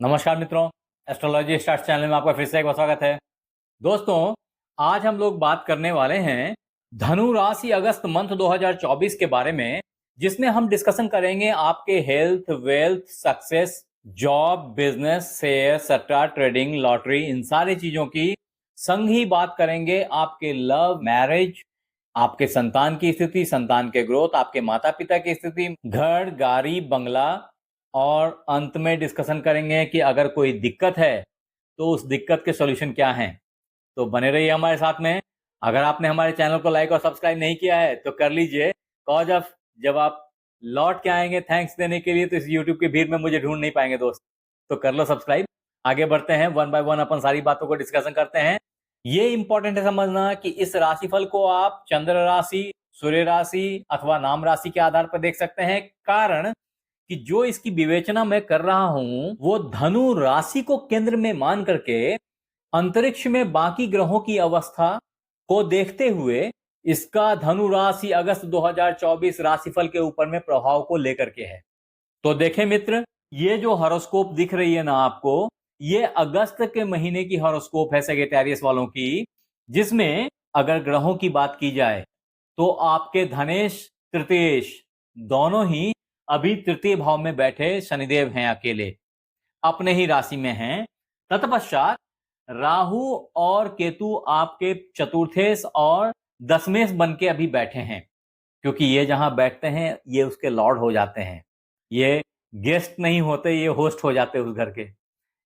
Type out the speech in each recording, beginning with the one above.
नमस्कार मित्रों, astrology stars channel में आपका फिर से एक बार स्वागत है। दोस्तों, आज हम लोग बात करने वाले हैं धनु राशि अगस्त मंथ 2024 के बारे में, जिसमें हम डिस्कशन करेंगे आपके health, wealth, success, job, business, share, सट्टा, ट्रेडिंग, लॉटरी, इन सारी चीजों की संग ही बात करेंगे आपके लव, मैरिज, आपके संतान की स्थिति, संतान के ग्रोथ, आपके माता पिता की स्थिति, घर, गाड़ी, बंगला, और अंत में डिस्कशन करेंगे कि अगर कोई दिक्कत है तो उस दिक्कत के सॉल्यूशन क्या हैं। तो बने रहिए हमारे साथ में। अगर आपने हमारे चैनल को लाइक और सब्सक्राइब नहीं किया है तो कर लीजिए, कॉज ऑफ जब आप लौट के आएंगे थैंक्स देने के लिए तो इस यूट्यूब की भीड़ में मुझे ढूंढ नहीं पाएंगे दोस्त। तो कर लो सब्सक्राइब। आगे बढ़ते हैं, वन बाय वन अपन सारी बातों को डिस्कशन करते हैं। ये इंपॉर्टेंट है समझना कि इस राशिफल को आप चंद्र राशि, सूर्य राशि अथवा नाम राशि के आधार पर देख सकते हैं। कारण कि जो इसकी विवेचना मैं कर रहा हूं वो धनु राशि को केंद्र में मान करके अंतरिक्ष में बाकी ग्रहों की अवस्था को देखते हुए इसका धनु राशि अगस्त 2024 राशिफल के ऊपर में प्रभाव को लेकर के है। तो देखें मित्र, ये जो हॉरोस्कोप दिख रही है ना आपको, ये अगस्त के महीने की हॉरोस्कोप है सेगिटेरियस वालों की, जिसमें अगर ग्रहों की बात की जाए तो आपके धनेश, तृतीयेश दोनों ही अभी तृतीय भाव में बैठे शनिदेव हैं, अकेले अपने ही राशि में हैं। तत्पश्चात राहु और केतु आपके चतुर्थेश और दशमेश बन के अभी बैठे हैं, क्योंकि ये जहां बैठते हैं ये उसके लॉर्ड हो जाते हैं। ये गेस्ट नहीं होते, ये होस्ट हो जाते हैं उस घर के।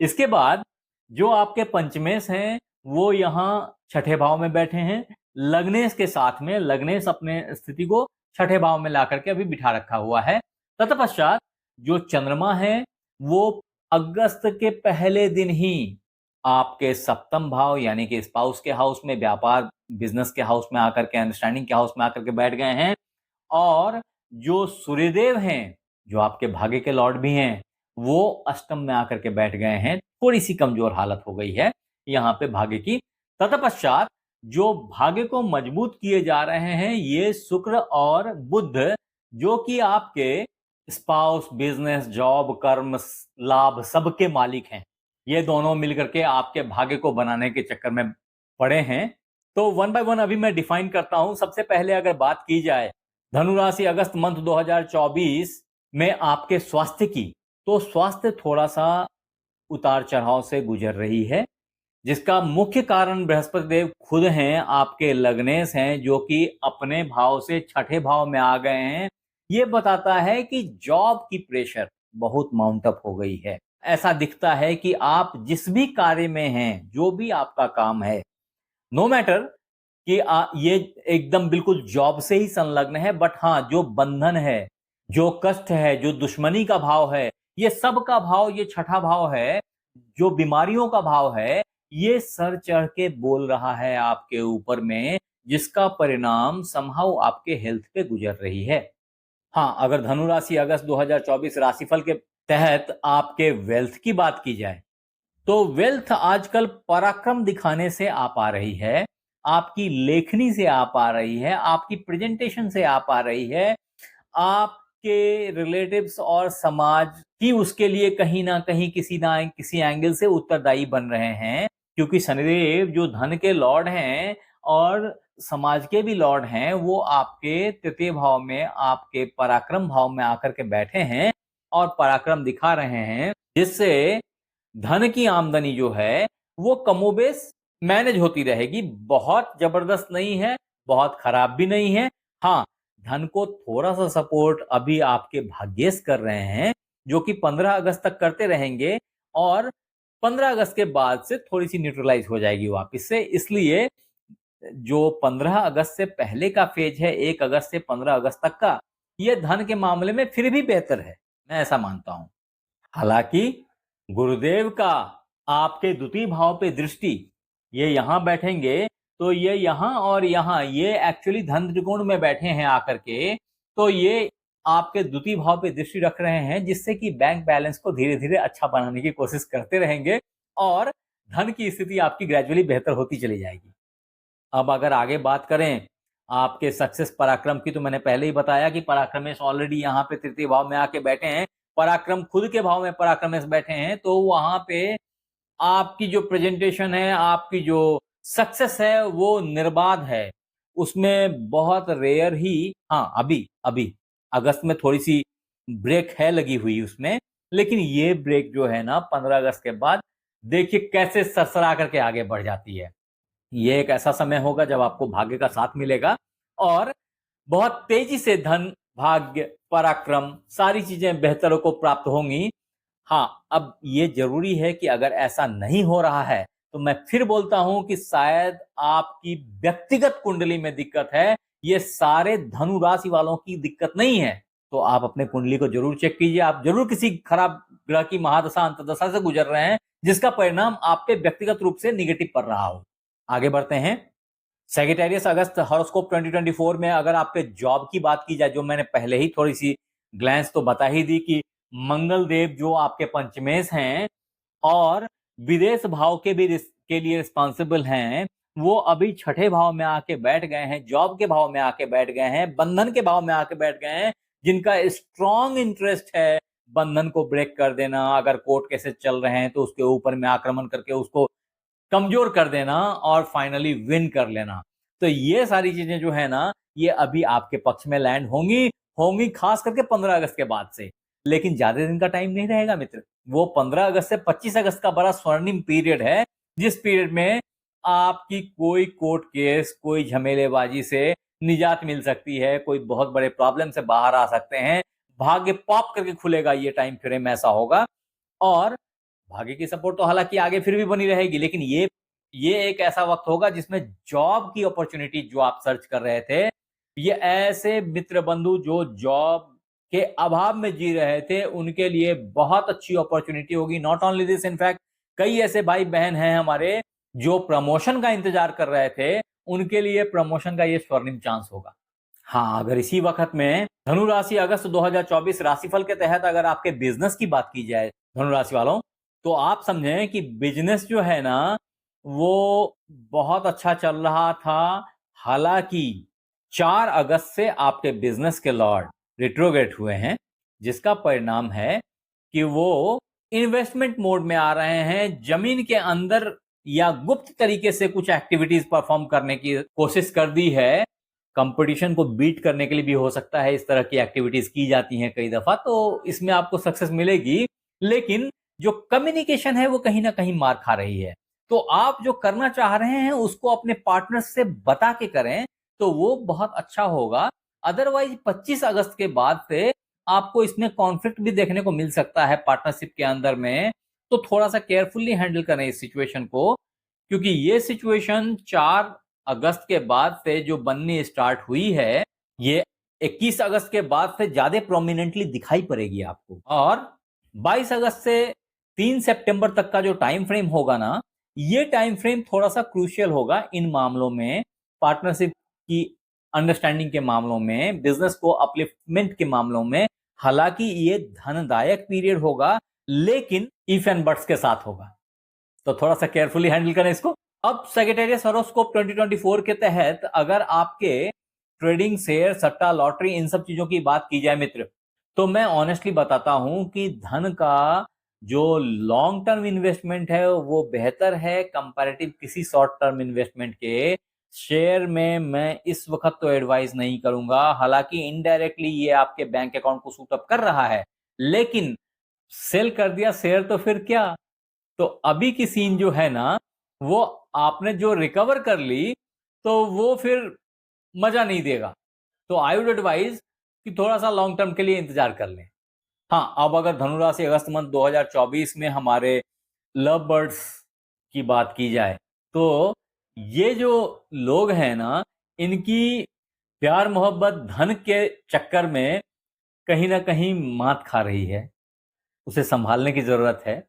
इसके बाद जो आपके पंचमेश हैं वो यहाँ छठे भाव में बैठे हैं लग्नेश के साथ में। लग्नेश अपने स्थिति को छठे भाव में ला करके अभी बिठा रखा हुआ है। तत्पश्चात जो चंद्रमा है वो अगस्त के पहले दिन ही आपके सप्तम भाव यानी कि स्पाउस के हाउस में, व्यापार बिजनेस के हाउस में आकर के, अंडरस्टैंडिंग के हाउस में आकर के बैठ गए हैं। और जो सूर्यदेव हैं, जो आपके भाग्य के लॉर्ड भी हैं, वो अष्टम में आकर के बैठ गए हैं। थोड़ी सी कमजोर हालत हो गई है यहाँ पे भाग्य की। तत्पश्चात जो भाग्य को मजबूत किए जा रहे हैं ये शुक्र और बुध, जो कि आपके स्पाउस, बिजनेस, जॉब, कर्म, लाभ सबके मालिक हैं। ये दोनों मिलकर के आपके भाग्य को बनाने के चक्कर में पड़े हैं। तो वन बाय वन अभी मैं डिफाइन करता हूं। सबसे पहले अगर बात की जाए धनु राशि अगस्त मंथ 2024 में आपके स्वास्थ्य की, तो स्वास्थ्य थोड़ा सा उतार चढ़ाव से गुजर रही है, जिसका मुख्य कारण बृहस्पति देव खुद हैं, आपके लग्नेश हैं, जो कि अपने भाव से छठे भाव में आ गए हैं। ये बताता है कि जॉब की प्रेशर बहुत माउंट अप हो गई है। ऐसा दिखता है कि आप जिस भी कार्य में हैं, जो भी आपका काम है, नो मैटर कि ये एकदम बिल्कुल जॉब से ही संलग्न है, बट हाँ, जो बंधन है, जो कष्ट है, जो दुश्मनी का भाव है, ये सब का भाव, ये छठा भाव है, जो बीमारियों का भाव है, ये सर चढ़ के बोल रहा है आपके ऊपर में, जिसका परिणाम समहाउ आपके हेल्थ पे गुजर रही है। हाँ, अगर धनु राशि अगस्त 2024 राशिफल के तहत आपके वेल्थ की बात की जाए, तो वेल्थ आजकल पराक्रम दिखाने से आ पा रही है, आपकी लेखनी से आ पा रही है, आपकी प्रेजेंटेशन से आ पा रही है, आपके रिलेटिव्स और समाज ही उसके लिए कहीं ना कहीं किसी ना किसी एंगल से उत्तरदायी बन रहे हैं। क्योंकि शनिदेव जो धन के लॉर्ड हैं और समाज के भी लॉर्ड हैं, वो आपके तृतीय भाव में, आपके पराक्रम भाव में आकर के बैठे हैं और पराक्रम दिखा रहे हैं, जिससे धन की आमदनी जो है वो कमोबेश मैनेज होती रहेगी। बहुत जबरदस्त नहीं है, बहुत खराब भी नहीं है। हाँ, धन को थोड़ा सा सपोर्ट अभी आपके भाग्येश कर रहे हैं, जो कि 15 अगस्त तक करते रहेंगे और 15 अगस्त के बाद से थोड़ी सी न्यूट्रलाइज हो जाएगी वापस से। इसलिए जो 15 अगस्त से पहले का फेज है, 1 अगस्त से 15 अगस्त तक का, ये धन के मामले में फिर भी बेहतर है, मैं ऐसा मानता हूं। हालांकि गुरुदेव का आपके द्वितीय भाव पे दृष्टि, ये यहां बैठेंगे तो ये यहां और यहां, ये एक्चुअली धन त्रिकोण में बैठे हैं आकर के, तो ये आपके द्वितीय भाव पे दृष्टि रख रहे हैं, जिससे कि बैंक बैलेंस को धीरे धीरे अच्छा बनाने की कोशिश करते रहेंगे और धन की स्थिति आपकी ग्रेजुअली बेहतर होती चली जाएगी। अब अगर आगे बात करें आपके सक्सेस पराक्रम की, तो मैंने पहले ही बताया कि पराक्रमेश ऑलरेडी यहाँ पे तृतीय भाव में आके बैठे हैं, पराक्रम खुद के भाव में पराक्रम से बैठे हैं, तो वहां पे आपकी जो प्रेजेंटेशन है, आपकी जो सक्सेस है वो निर्बाध है। उसमें बहुत रेयर ही, हाँ, अभी अभी अगस्त में थोड़ी-सी ब्रेक है लगी हुई उसमें, लेकिन ये ब्रेक जो है ना 15 अगस्त के बाद देखिए कैसे सरसरा करके आगे बढ़ जाती है। ये एक ऐसा समय होगा जब आपको भाग्य का साथ मिलेगा और बहुत तेजी से धन, भाग्य, पराक्रम सारी चीजें बेहतरों को प्राप्त होंगी। हाँ, अब ये ज़रूरी है कि अगर ऐसा नहीं हो रहा है, तो मैं फिर बोलता हूँ कि शायद आपकी व्यक्तिगत कुंडली में दिक्कत है, ये सारे धनु राशि वालों की दिक्कत नहीं है। तो आप अपने कुंडली को ज़रूर चेक कीजिए, आप ज़रूर किसी खराब ग्रह की महादशा, अंतर्दशा से गुजर रहे हैं, जिसका परिणाम आप पे व्यक्तिगत रूप से नेगेटिव पड़ रहा हो। आगे बढ़ते हैं। सैजिटेरियस अगस्त हॉरोस्कोप 2024 में अगर आपके जॉब की बात की जाए, जो मैंने पहले ही थोड़ी-सी ग्लैंस तो बता ही दी कि मंगल देव जो आपके पंचमेश हैं और विदेश भाव के भी के लिए रिस्पॉन्सिबल हैं, वो अभी छठे भाव में आके बैठ गए हैं, जॉब के भाव में आके बैठ गए हैं, बंधन के भाव में आके बैठ गए हैं, जिनका स्ट्रॉन्ग इंटरेस्ट है बंधन को ब्रेक कर देना। अगर कोर्ट केसेस चल रहे हैं तो उसके ऊपर में आक्रमण करके उसको कमजोर कर देना और फाइनली विन कर लेना। तो ये सारी चीजें जो है ना, ये अभी आपके पक्ष में लैंड होंगी होंगी खास करके 15 अगस्त के बाद से। लेकिन ज्यादा दिन का टाइम नहीं रहेगा मित्र। वो 15 अगस्त से 25 अगस्त का बड़ा स्वर्णिम पीरियड है, जिस पीरियड में आपकी कोई कोर्ट केस, कोई झमेलेबाजी से निजात मिल सकती है, कोई बहुत बड़े प्रॉब्लम से बाहर आ सकते हैं। भाग्य पॉप करके खुलेगा, ये टाइम फ्रेम ऐसा होगा। और भाग्य की सपोर्ट तो हालांकि आगे फिर भी बनी रहेगी, लेकिन ये एक ऐसा वक्त होगा जिसमें जॉब की अपॉर्चुनिटी जो आप सर्च कर रहे थे, ये ऐसे मित्र बंधु जो जॉब के अभाव में जी रहे थे, उनके लिए बहुत अच्छी अपॉर्चुनिटी होगी। नॉट ओनली दिस, इनफैक्ट कई ऐसे भाई बहन हैं हमारे जो प्रमोशन का इंतजार कर रहे थे, उनके लिए प्रमोशन का ये स्वर्णिम चांस होगा। हाँ, अगर इसी वक्त में धनु राशि अगस्त 2024 राशिफल के तहत अगर आपके बिजनेस की बात की जाए धनु राशि वालों, तो आप समझें कि बिजनेस जो है ना, वो बहुत अच्छा चल रहा था। हालांकि 4 अगस्त से आपके बिजनेस के लॉर्ड रिट्रोग्रेड हुए हैं, जिसका परिणाम है कि वो इन्वेस्टमेंट मोड में आ रहे हैं। जमीन के अंदर या गुप्त तरीके से कुछ एक्टिविटीज परफॉर्म करने की कोशिश कर दी है। कंपटीशन को बीट करने के लिए भी हो सकता है इस तरह की एक्टिविटीज की जाती हैं कई दफा, तो इसमें आपको सक्सेस मिलेगी। लेकिन जो कम्युनिकेशन है वो कहीं ना कहीं मार खा रही है। तो आप जो करना चाह रहे हैं उसको अपने पार्टनर्स से बता के करें, तो वो बहुत अच्छा होगा। अदरवाइज 25 अगस्त के बाद से आपको इसमें कॉन्फ्लिक्ट भी देखने को मिल सकता है पार्टनरशिप के अंदर में। तो थोड़ा सा केयरफुली हैंडल करें इस सिचुएशन को, क्योंकि ये सिचुएशन 4 अगस्त के बाद से जो बननी स्टार्ट हुई है, ये 21 अगस्त के बाद से ज्यादा प्रोमिनेंटली दिखाई पड़ेगी आपको। और 22 अगस्त से 3 सितंबर तक का जो टाइम फ्रेम होगा ना, ये टाइम फ्रेम थोड़ा सा क्रूशियल होगा इन मामलों में, पार्टनरशिप की अंडरस्टैंडिंग के मामलों में, बिजनेस को अपलिफ्टमेंट के मामलों में। हालांकि ये धनदायक पीरियड होगा, लेकिन इफ एंड बट्स के साथ होगा, तो थोड़ा सा केयरफुली हैंडल करें इसको। अब सैजिटेरियस हॉरोस्कोप 2024 के तहत अगर आपके ट्रेडिंग, शेयर, सट्टा, लॉटरी, इन सब चीजों की बात की जाए मित्र, तो मैं ऑनेस्टली बताता हूं कि धन का जो लॉन्ग टर्म इन्वेस्टमेंट है वो बेहतर है कंपैरेटिव किसी शॉर्ट टर्म इन्वेस्टमेंट के। शेयर में मैं इस वक्त तो एडवाइस नहीं करूंगा, हालांकि इनडायरेक्टली ये आपके बैंक अकाउंट को सूट अप कर रहा है, लेकिन सेल कर दिया शेयर तो फिर क्या। तो अभी की सीन जो है ना, वो आपने जो रिकवर कर ली तो वो फिर मजा नहीं देगा। तो आई वुड एडवाइज कि थोड़ा सा लॉन्ग टर्म के लिए इंतजार कर लें। हाँ, अब अगर धनुराशि अगस्त मंथ 2024 में हमारे लव बर्ड्स की बात की जाए, तो ये जो लोग हैं ना, इनकी प्यार मोहब्बत धन के चक्कर में कहीं ना कहीं मात खा रही है। उसे संभालने की जरूरत है।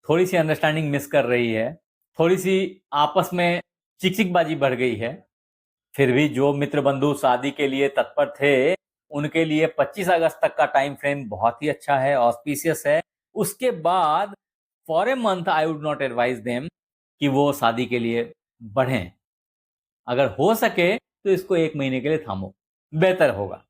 थोड़ी सी अंडरस्टैंडिंग मिस कर रही है, थोड़ी सी आपस में चिकचिकबाजी बढ़ गई है। फिर भी जो मित्र बंधु शादी के लिए तत्पर थे, उनके लिए 25 अगस्त तक का टाइम फ्रेम बहुत ही अच्छा है, ऑस्पिशियस है। उसके बाद for a month I would not advise them कि वो शादी के लिए बढ़ें। अगर हो सके तो इसको 1 महीने के लिए थामो, बेहतर होगा।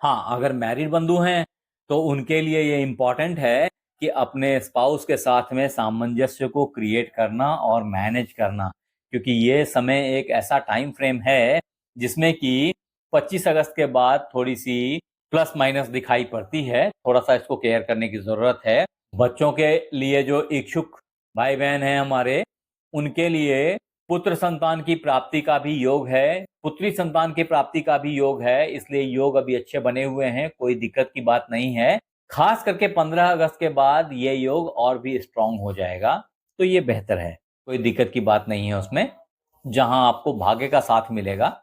हाँ, अगर मैरिड बंधु हैं तो उनके लिए ये इम्पोर्टेंट है कि अपने स्पाउस के साथ में सामंजस्य को क्रिएट करना और मैनेज करना, क्योंकि ये समय एक ऐसा टाइम फ्रेम है जिसमें कि 25 अगस्त के बाद थोड़ी सी प्लस माइनस दिखाई पड़ती है। थोड़ा सा इसको केयर करने की जरूरत है। बच्चों के लिए जो इच्छुक भाई बहन हैं हमारे, उनके लिए पुत्र संतान की प्राप्ति का भी योग है, पुत्री संतान की प्राप्ति का भी योग है, इसलिए योग अभी अच्छे बने हुए हैं, कोई दिक्कत की बात नहीं है। खास करके 15 अगस्त के बाद ये योग और भी स्ट्रांग हो जाएगा, तो ये बेहतर है, कोई दिक्कत की बात नहीं है उसमें, जहां आपको भाग्य का साथ मिलेगा।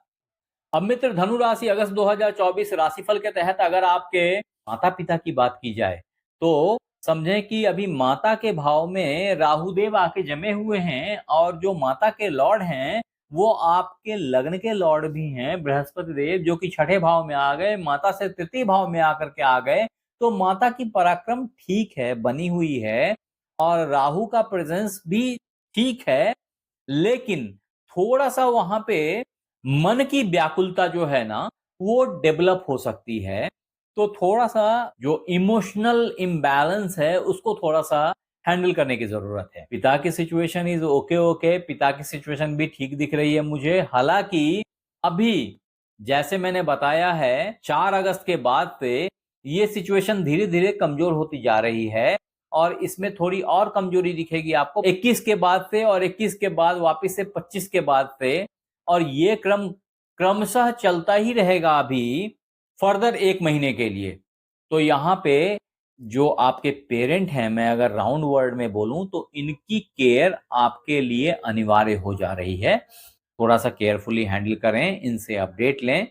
अब मित्र, धनु राशि अगस्त 2024 राशिफल के तहत अगर आपके माता पिता की बात की जाए तो समझें कि अभी माता के भाव में राहु देव आके जमे हुए हैं, और जो माता के लॉर्ड हैं वो आपके लग्न के लॉर्ड भी हैं, बृहस्पति देव, जो कि छठे भाव में आ गए, माता से तृतीय भाव में आकर के आ गए। तो माता की पराक्रम ठीक है, बनी हुई है, और राहु का प्रेजेंस भी ठीक है, लेकिन थोड़ा सा वहां पे मन की व्याकुलता जो है ना, वो डेवलप हो सकती है। तो थोड़ा सा जो इमोशनल इम्बैलेंस है उसको थोड़ा सा हैंडल करने की जरूरत है। पिता की सिचुएशन इज ओके, पिता की सिचुएशन भी ठीक दिख रही है मुझे। हालांकि अभी जैसे मैंने बताया है 4 अगस्त के बाद से ये सिचुएशन धीरे धीरे कमजोर होती जा रही है, और इसमें थोड़ी और कमजोरी दिखेगी आपको 21 के बाद से, और 21 के बाद वापस से 25 के बाद से, और ये क्रम क्रमशः चलता ही रहेगा अभी फर्दर 1 महीने के लिए। तो यहाँ पे जो आपके पेरेंट हैं, मैं अगर राउंड वर्ड में बोलूं तो इनकी केयर आपके लिए अनिवार्य हो जा रही है। थोड़ा सा केयरफुली हैंडल करें, इनसे अपडेट लें,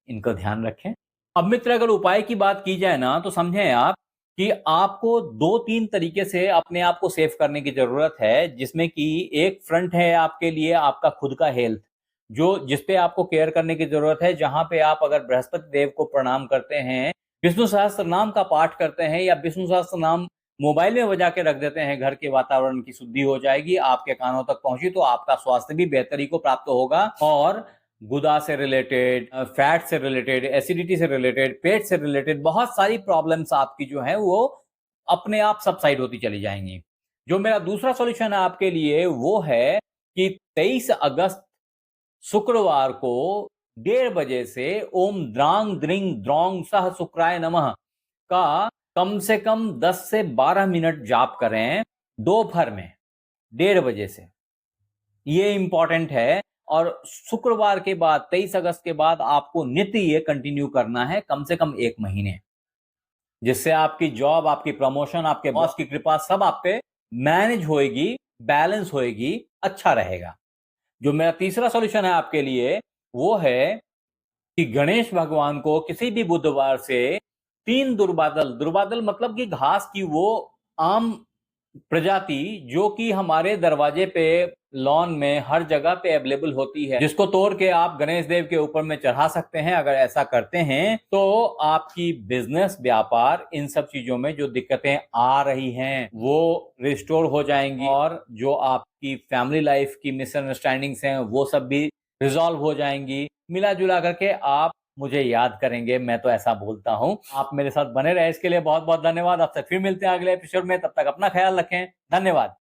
इनका ध्यान रखें। अब मित्र, अगर उपाय की बात की जाए ना, तो समझें आप कि आपको 2-3 तरीके से अपने आप को सेफ करने की जरूरत है, जिसमें कि एक फ्रंट है आपके लिए आपका खुद का हेल्थ, जो जिसपे आपको केयर करने की जरूरत है। जहां पे आप अगर बृहस्पति देव को प्रणाम करते हैं, विष्णु सहस्त्र नाम का पाठ करते हैं, या विष्णु सहस्त्र नाम मोबाइल में बजा के रख देते हैं, घर के वातावरण की शुद्धि हो जाएगी, आपके कानों तक पहुंची तो आपका स्वास्थ्य भी बेहतरी को प्राप्त होगा, और गुदा से रिलेटेड, फैट से रिलेटेड, एसिडिटी से रिलेटेड, पेट से रिलेटेड बहुत सारी प्रॉब्लम्स आपकी जो है वो अपने आप सबसाइड होती चली जाएंगी। जो मेरा दूसरा सॉल्यूशन है आपके लिए वो है कि 23 अगस्त शुक्रवार को 1:30 बजे से ओम द्रांग द्रिंग द्रोंग सह शुक्राय नमः का कम से कम 10 से 12 मिनट जाप करें दोपहर में 1:30 बजे से। ये इंपॉर्टेंट है, और शुक्रवार के बाद 23 अगस्त के बाद आपको नित्य ये कंटिन्यू करना है कम से कम 1 महीने, जिससे आपकी जॉब, आपकी प्रमोशन, आपके बॉस की कृपा सब आप पे मैनेज होएगी, बैलेंस होएगी, अच्छा रहेगा। जो मेरा तीसरा सॉल्यूशन है आपके लिए वो है कि गणेश भगवान को किसी भी बुधवार से 3 दुर्बादल, दुर्बादल मतलब कि घास की वो आम प्रजाति जो कि हमारे दरवाजे पे, लॉन में, हर जगह पे अवेलेबल होती है, जिसको तोड़ के आप गणेश देव के ऊपर में चढ़ा सकते हैं। अगर ऐसा करते हैं तो आपकी बिजनेस, व्यापार, इन सब चीजों में जो दिक्कतें आ रही हैं वो रिस्टोर हो जाएंगी, और जो आपकी फैमिली लाइफ की मिसअंडरस्टैंडिंग्स हैं वो सब भी रिजॉल्व हो जाएंगी। मिला जुला करके आप मुझे याद करेंगे, मैं तो ऐसा बोलता हूं। आप मेरे साथ बने रहे, इसके लिए बहुत बहुत धन्यवाद। आपसे फिर मिलते हैं अगले एपिसोड में, तब तक अपना ख्याल रखें। धन्यवाद।